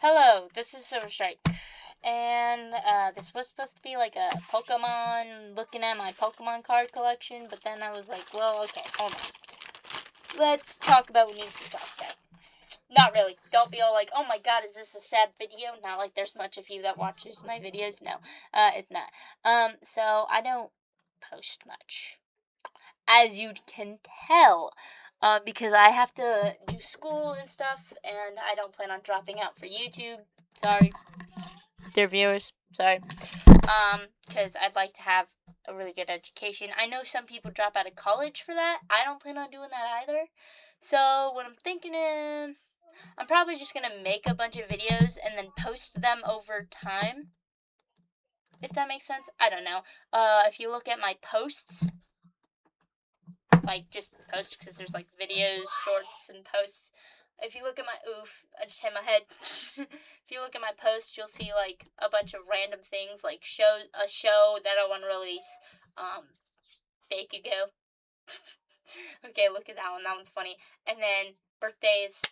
Hello, this is Silver Strike, and this was supposed to be like a Pokemon, looking at my Pokemon card collection, but then I was like, well, okay, hold on. Let's talk about what needs to be talked about. Not really. Don't be all like, oh my god, is this a sad video? Not like there's much of you that watches my videos. No, it's not. So I don't post much, as you can tell. Because I have to do school and stuff, and I don't plan on dropping out for YouTube. Sorry, dear viewers. Sorry. Because I'd like to have a really good education. I know some people drop out of college for that. I don't plan on doing that either. So what I'm thinking is, I'm probably just gonna make a bunch of videos and then post them over time. If that makes sense, I don't know. If you look at my posts, like just posts, because there's like videos, shorts, and posts. If you look at my I just hit my head. If you look at my posts, you'll see like a bunch of random things, like a show that I want to release, bake ago. Okay, look at that one. That one's funny. And then birthdays.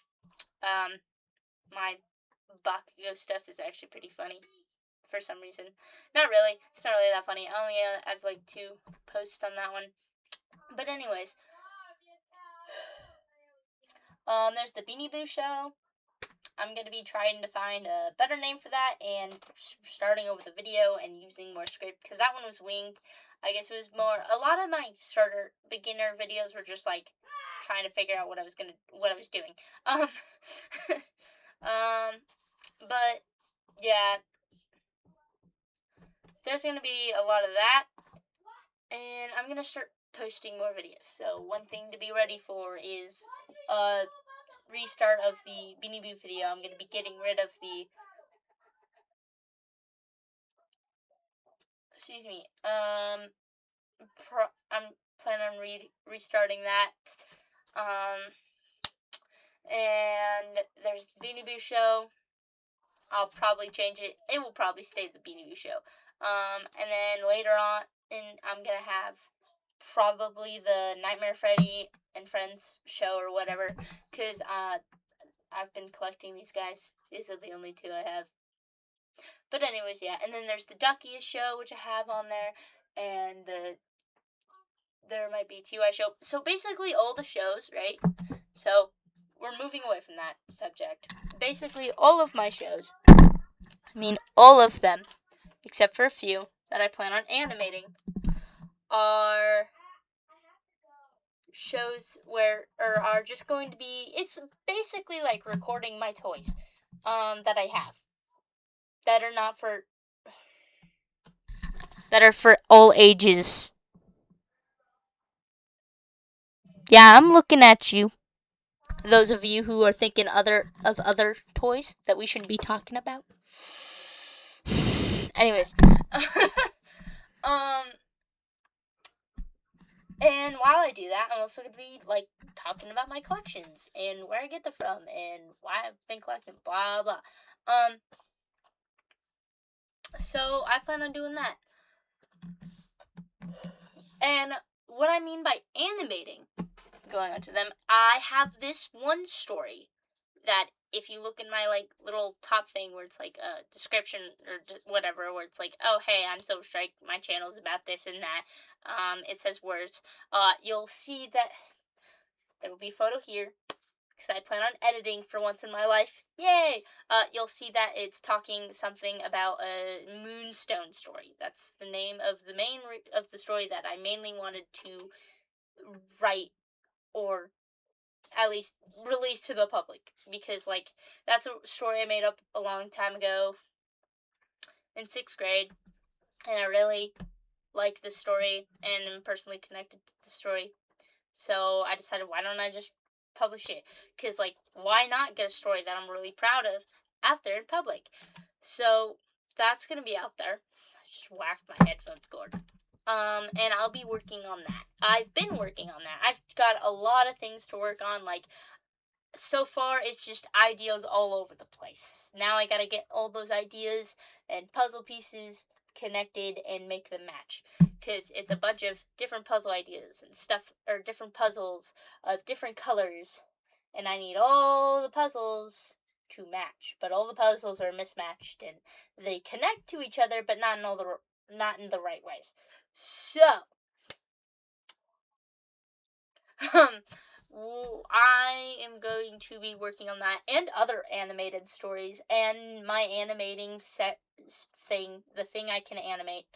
My Bakugo stuff is actually pretty funny for some reason. Not really. It's not really that funny. Oh yeah, I've like 2 posts on that one. But anyways, there's the Beanie Boo show. I'm going to be trying to find a better name for that and starting over the video and using more script, because that one was winged. I guess it was more, a lot of my beginner videos were just like trying to figure out what I was doing. But yeah, there's going to be a lot of that, and I'm going to start posting more videos. So one thing to be ready for is restart of the Beanie Boo video. I'm going to be getting rid of the excuse me. I'm planning on restarting that. And there's the Beanie Boo show. I'll probably change it. It will probably stay the Beanie Boo show. And then later on, I'm gonna have probably the Nightmare Freddy and Friends show or whatever, because I've been collecting these guys. These are the only 2 I have. But anyways, yeah. And then there's the Duckiest show, which I have on there, and there might be TY show. So basically all the shows, right? So we're moving away from that subject. Basically all of my shows, I mean all of them, except for a few that I plan on animating, are shows are just going to be, it's basically like recording my toys that I have that are not for that are for all ages. Yeah, I'm looking at you. Those of you who are thinking of other toys that we should be talking about. Anyways, um, and while I do that, I'm also gonna be like talking about my collections and where I get them from and why I've been collecting, blah blah. So I plan on doing that. And what I mean by animating, going on to them, I have this one story that if you look in my like little top thing where it's like a description or whatever, where it's like, oh hey, I'm Silver Strike, my channel's about this and that, it says words, you'll see that there will be a photo here, because I plan on editing for once in my life. Yay! You'll see that it's talking something about a Moonstone story. That's the name of the of the story that I mainly wanted to write, or at least release to the public, because like that's a story I made up a long time ago in 6th grade, and I really like the story and am personally connected to the story. So I decided, why don't I just publish it? Because like, why not get a story that I'm really proud of out there in public? So that's gonna be out there. I just whacked my headphones cord. And I'll be working on that. I've been working on that. I've got a lot of things to work on. Like, so far, it's just ideas all over the place. Now I gotta get all those ideas and puzzle pieces connected and make them match. Because it's a bunch of different puzzle ideas and stuff, or different puzzles of different colors. And I need all the puzzles to match, but all the puzzles are mismatched and they connect to each other, but not in the right ways. So, I am going to be working on that and other animated stories and my animating set thing, the thing I can animate,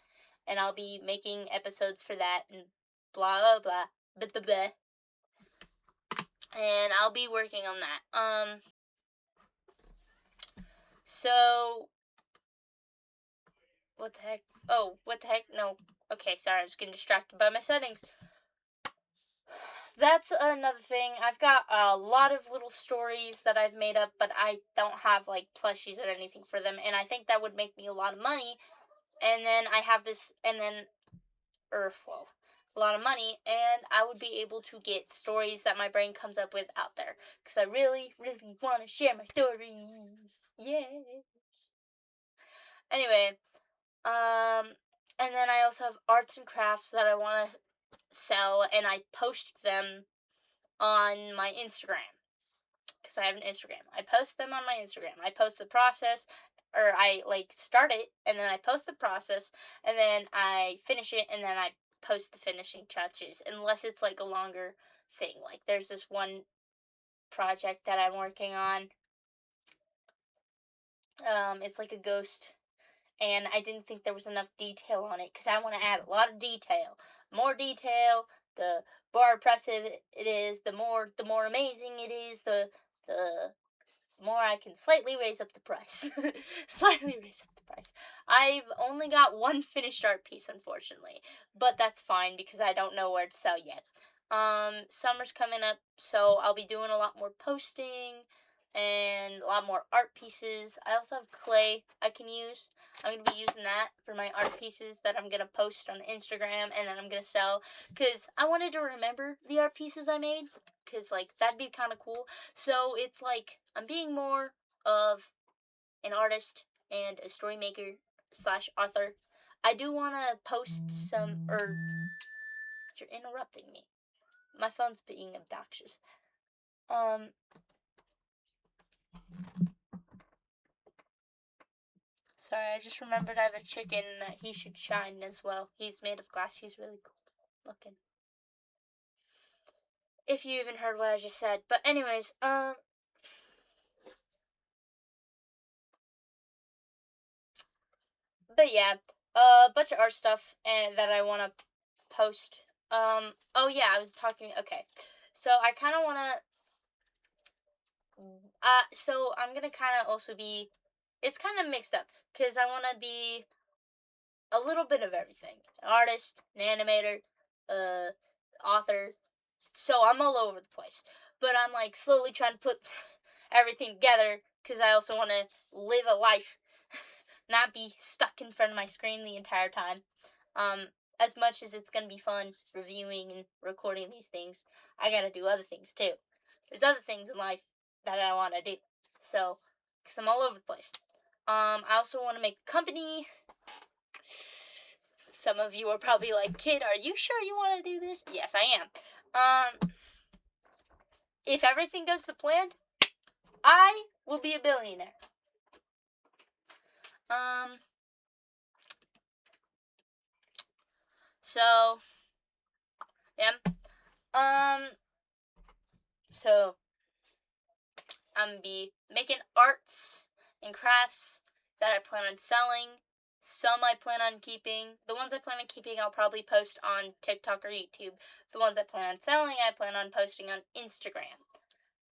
and I'll be making episodes for that and blah blah blah, blah, blah, blah. And I'll be working on that. So what the heck? Oh, what the heck? No. Okay, sorry, I was getting distracted by my settings. That's another thing. I've got a lot of little stories that I've made up, but I don't have like plushies or anything for them, and I think that would make me a lot of money. And then I have this, and then, a lot of money, and I would be able to get stories that my brain comes up with out there, because I really, really want to share my stories. Yeah. Anyway, and then I also have arts and crafts that I want to sell, and I post them on my Instagram, because I have an Instagram. I post them on my Instagram. I post the process, or I like start it, and then I post the process, and then I finish it, and then I post the finishing touches, unless it's like a longer thing. Like there's this one project that I'm working on. It's like a ghost, and I didn't think there was enough detail on it, because I want to add a lot of detail. More detail, the more impressive it is, the more amazing it is, the more I can slightly raise up the price. Slightly raise up the price. I've only got one finished art piece, unfortunately, but that's fine because I don't know where to sell yet. Summer's coming up, so I'll be doing a lot more posting and a lot more art pieces. I also have clay I can use. I'm going to be using that for my art pieces that I'm going to post on Instagram and then I'm going to sell, because I wanted to remember the art pieces I made, because like that'd be kind of cool. So it's like I'm being more of an artist and a story maker slash author. I do want to post some, you're interrupting me. My phone's being obnoxious. Sorry, I just remembered I have a chicken that he should shine as well. He's made of glass. He's really cool looking. If you even heard what I just said. But anyways, but yeah, a bunch of art stuff and that I want to post. Oh yeah, I was talking. Okay, so I kind of want to. So I'm gonna kind of also be. It's kind of mixed up because I want to be a little bit of everything: an artist, an animator, author. So I'm all over the place, but I'm like slowly trying to put everything together because I also want to live a life, not be stuck in front of my screen the entire time. As much as it's gonna be fun reviewing and recording these things, I gotta do other things too. There's other things in life that I want to do. So, because I'm all over the place. I also want to make a company. Some of you are probably like, "Kid, are you sure you want to do this?" Yes, I am. If everything goes to plan, I will be a billionaire. So, yeah. So, I'm gonna be making arts and crafts that I plan on selling. Some I plan on keeping. The ones I plan on keeping, I'll probably post on TikTok or YouTube. The ones I plan on selling, I plan on posting on Instagram.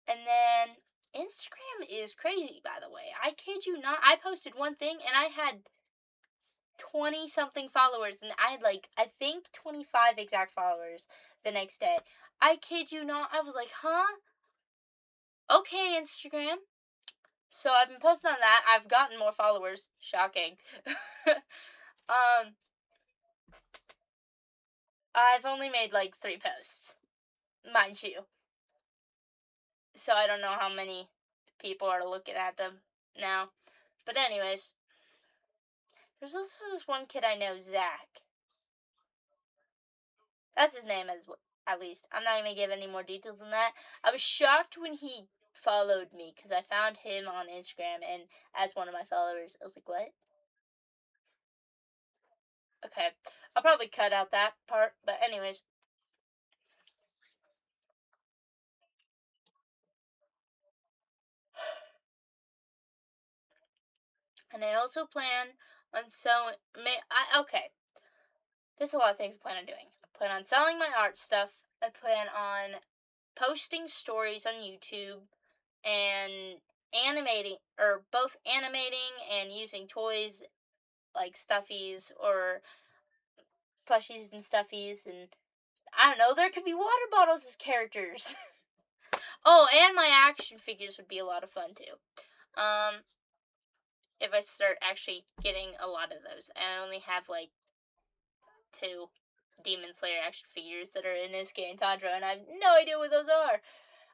And then, Instagram is crazy, by the way. I kid you not. I posted one thing and I had 20 something followers, and I had like, I think 25 exact followers the next day. I kid you not. I was like, huh? Okay, Instagram. So I've been posting on that. I've gotten more followers. Shocking. I've only made like 3 posts, mind you. So I don't know how many people are looking at them now. But anyways, there's also this one kid I know, Zach. That's his name, at least. I'm not going to give any more details than that. I was shocked when he followed me because I found him on Instagram and as one of my followers. I was like, what? Okay, I'll probably cut out that part, but anyways. And I also plan on selling. Okay. There's a lot of things I plan on doing. I plan on selling my art stuff. I plan on posting stories on YouTube and animating, or both animating and using toys like stuffies or plushies and stuffies, and I don't know, there could be water bottles as characters. Oh, and my action figures would be a lot of fun too. If I start actually getting a lot of those. I only have like 2 Demon Slayer action figures that are Inosuke and Tanjiro, and I have no idea what those are.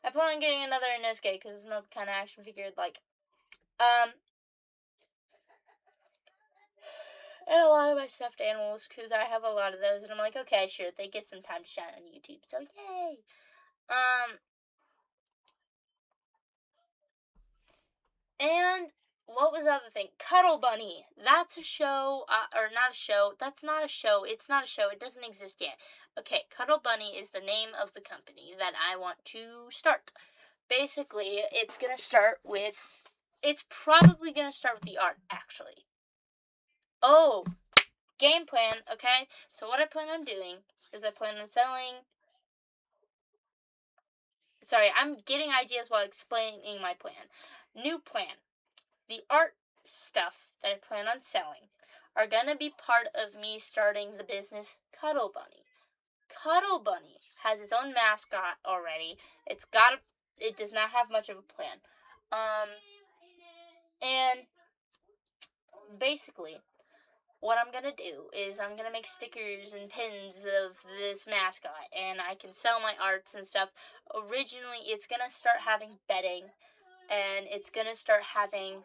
I plan on getting another Inosuke because it's another kind of action figure I'd like. And a lot of my stuffed animals because I have a lot of those, and I'm like, okay, sure, they get some time to shine on YouTube, so yay. And what was the other thing? Cuddle Bunny. That's a show, or not a show. That's not a show. It's not a show. It doesn't exist yet. Okay, Cuddle Bunny is the name of the company that I want to start. Basically, it's probably gonna start with the art, actually. Oh, game plan, okay? So what I plan on doing is I plan on selling... Sorry, I'm getting ideas while explaining my plan. New plan. The art stuff that I plan on selling are gonna be part of me starting the business Cuddle Bunny. Cuddle Bunny has its own mascot already. It does not have much of a plan. And basically, what I'm gonna do is I'm gonna make stickers and pins of this mascot, and I can sell my arts and stuff. Originally, it's gonna start having bedding, and it's gonna start having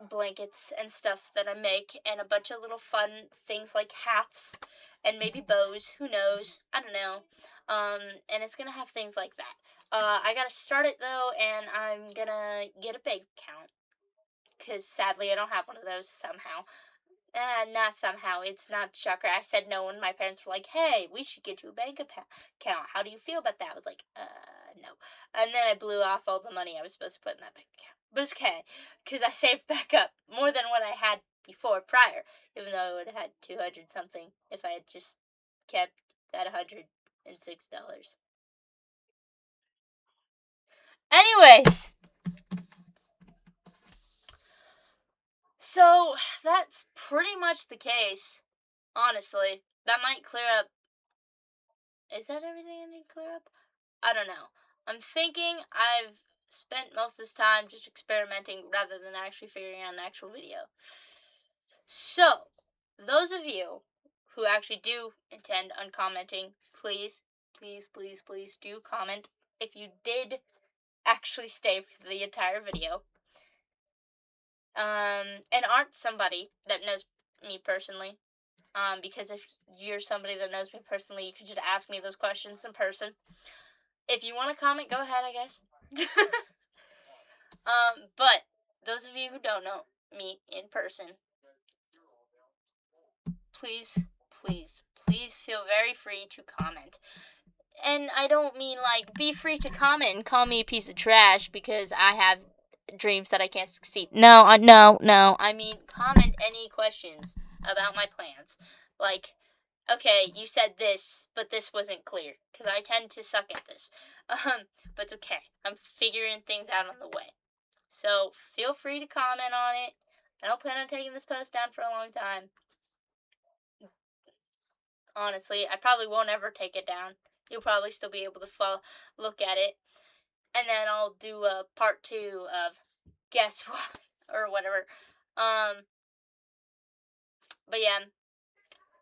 blankets and stuff that I make, and a bunch of little fun things like hats and maybe bows. Who knows? I don't know. And it's gonna have things like that. I gotta start it though, and I'm gonna get a bank account because sadly I don't have one of those somehow. Not somehow. It's not shocker. I said no when my parents were like, hey, we should get you a bank account. How do you feel about that? I was like, no. And then I blew off all the money I was supposed to put in that bank account. But it's okay, because I saved back up more than what I had before prior, even though I would have had 200 something if I had just kept that $106. Anyways, so that's pretty much the case, honestly. That might clear up. Is that everything I need to clear up? I don't know. I'm thinking I've spent most of this time just experimenting rather than actually figuring out an actual video. So, those of you who actually do intend on commenting, please, please, please, please do comment if you did actually stay for the entire video. And aren't somebody that knows me personally. Because if you're somebody that knows me personally, you could just ask me those questions in person. If you want to comment, go ahead, I guess. But those of you who don't know me in person, please, please, please feel very free to comment. And I don't mean like be free to comment and call me a piece of trash because I have dreams that I can't succeed. No. I mean comment any questions about my plans. Like, okay, you said this, but this wasn't clear because I tend to suck at this. But it's okay. I'm figuring things out on the way. So feel free to comment on it. I don't plan on taking this post down for a long time. Honestly, I probably won't ever take it down. You'll probably still be able to look at it. And then I'll do a part 2 of guess what or whatever. But yeah,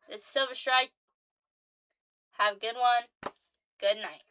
this is Silver Strike. Have a good one. Good night.